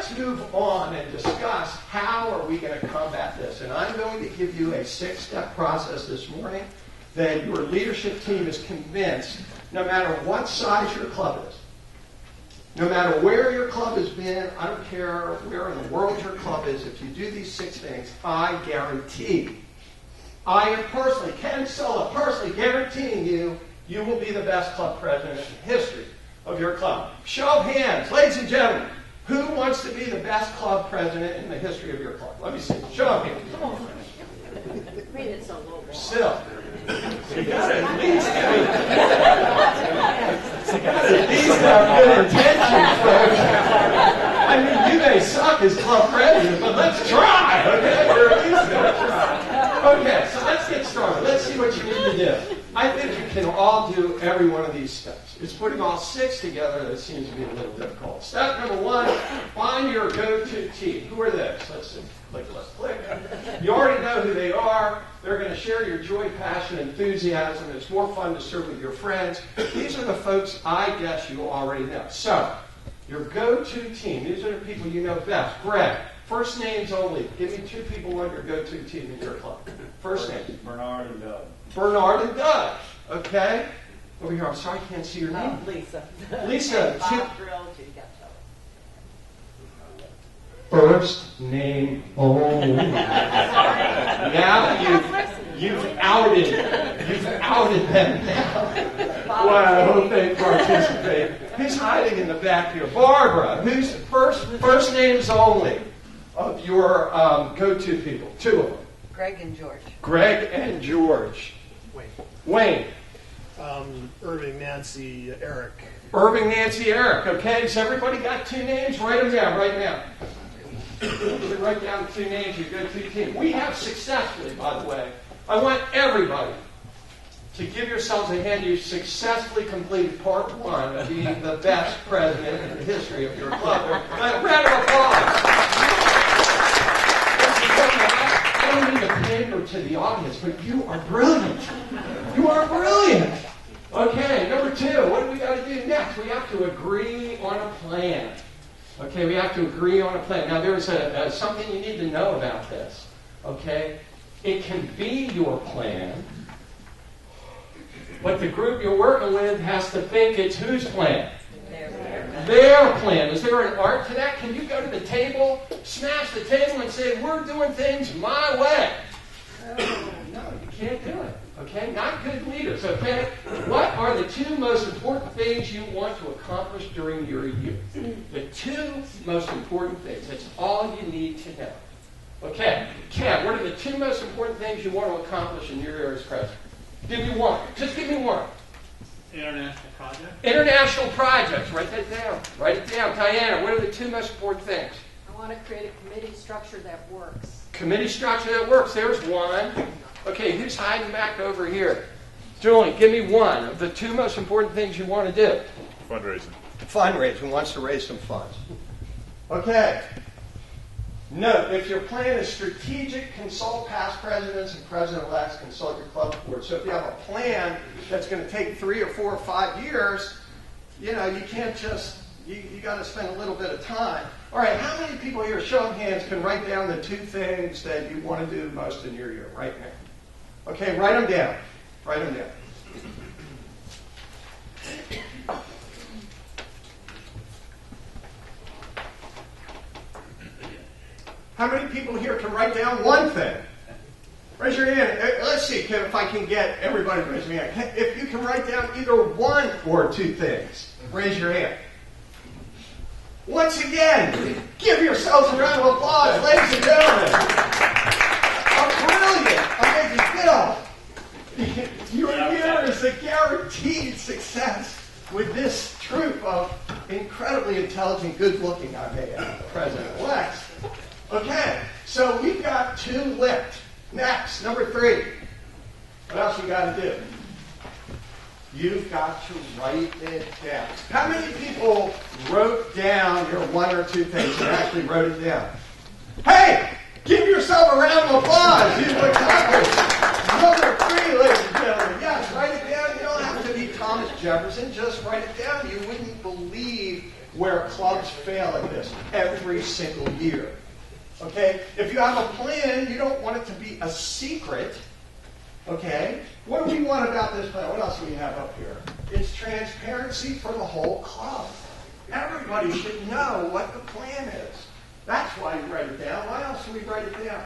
let's move on and discuss how are we going to combat this. And I'm going to give you a 6-step process this morning that your leadership team is convinced, no matter what size your club is, no matter where your club has been, I don't care where in the world your club is, if you do these 6 things, I guarantee, I am personally, Ken Solow, personally guaranteeing you, you will be the best club president in the history of your club. Show of hands, ladies and gentlemen, who wants to be the best club president in the history of your club? Let me see. Show of hands. Come on. Read it so low. Still. You got to at least have good intentions, folks. I mean, you may suck as club president, but let's try, okay? We're at least going to try. Okay, so let's get started. Let's see what you need to do. I think you can all do every one of these steps. It's putting all 6 together that seems to be a little difficult. Step number 1, find your go-to team. Who are they? Let's see. Click, let's click. You already know who they are. They're going to share your joy, passion, enthusiasm. It's more fun to serve with your friends. These are the folks I guess you already know. So, your go-to team. These are the people you know best. Greg, first names only. Give me 2 people on your go-to team in your club. First name. Bernard and Doug. Bernard and Doug. Okay. Over here. I'm sorry I can't see your name. Lisa. Lisa. Bob drilled you. Got First name only. Now you've outed them now. Well, I hope they participate. Who's hiding in the back here? Barbara. Who's first names only of your go-to people? 2 of them. Greg and George. Greg and George. Wayne. Irving, Nancy, Eric. Irving, Nancy, Eric. Okay, has everybody got 2 names? Write them down right now. Write down 2 names you go-to team. We have successfully, by the way, I want everybody to give yourselves a hand. You successfully completed part 1 of being the best president in the history of your club. A round of applause. I don't mean to pander to the audience, but you are brilliant. You are brilliant. Okay, number 2, what do we got to do next? We have to agree on a plan. Okay, we have to agree on a plan. Now, there's something you need to know about this. Okay, it can be your plan, but the group you're working with has to think it's whose plan? Their plan. Is there an art to that? Can you go to the table, smash the table, and say, we're doing things my way? No, you can't do it. Okay? Not good leaders. Okay? What are the 2 most important things you want to accomplish during your youth? The 2 most important things. That's all you need to know. Okay. Ken, what are the 2 most important things you want to accomplish in your year as president? Give me 1. Just give me 1. International project. International projects. Write that down. Write it down. Diana, what are the 2 most important things? I want to create a committee structure that works. Committee structure that works. There's 1. Okay, who's hiding back over here? Julie, give me 1 of the 2 most important things you want to do. Fundraising. Fundraising. Wants to raise some funds. Okay. Note, if your plan is strategic, consult past presidents and president-elects, consult your club board. So if you have a plan that's going to take 3 or 4 or 5 years, you can't just, you got to spend a little bit of time. All right, how many people here, show of hands, can write down the 2 things that you want to do most in your year right now? Okay, write them down. Write them down. How many people here can write down 1 thing? Raise your hand. Let's see if I can get everybody to raise their hand. If you can write down either 1 or 2 things, raise your hand. Once again, give yourselves a round of applause, ladies and gentlemen. Brilliant. Amazing. Get up. Your year is a guaranteed success with this troop of incredibly intelligent, good-looking, I may add, president-elects. Okay, so we've got 2 licked. Next, number 3. What else you got to do? You've got to write it down. How many people wrote down your 1 or 2 things and actually wrote it down? Hey, give yourself a round of applause. You've accomplished number 3, ladies and gentlemen. Yes, write it down. You don't have to be Thomas Jefferson. Just write it down. You wouldn't believe where clubs fail at this every single year. Okay? If you have a plan, you don't want it to be a secret. Okay? What do we want about this plan? What else do we have up here? It's transparency for the whole club. Everybody should know what the plan is. That's why you write it down. Why else do we write it down?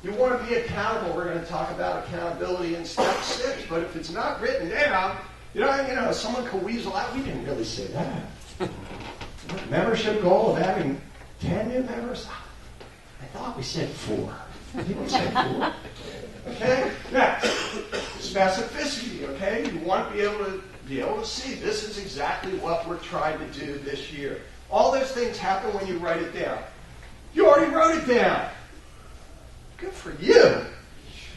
You want to be accountable. We're going to talk about accountability in step 6. But if it's not written down, someone could weasel out. We didn't really say that. Membership goal of having 10 new members? I thought we said 4. People say 4. Okay? Next, specificity. Okay? You want to be able to see this is exactly what we're trying to do this year. All those things happen when you write it down. You already wrote it down. Good for you.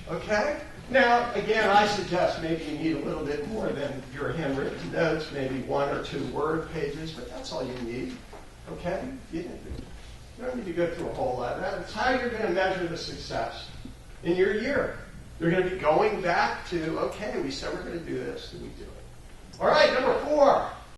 Okay? Now, again, I suggest maybe you need a little bit more than your handwritten notes, maybe 1 or 2 word pages, but that's all you need. Okay? You don't need to go through a whole lot. That's how you're going to measure the success in your year. You're going to be going back to, okay, we said we're going to do this, and we do it. All right, number 4.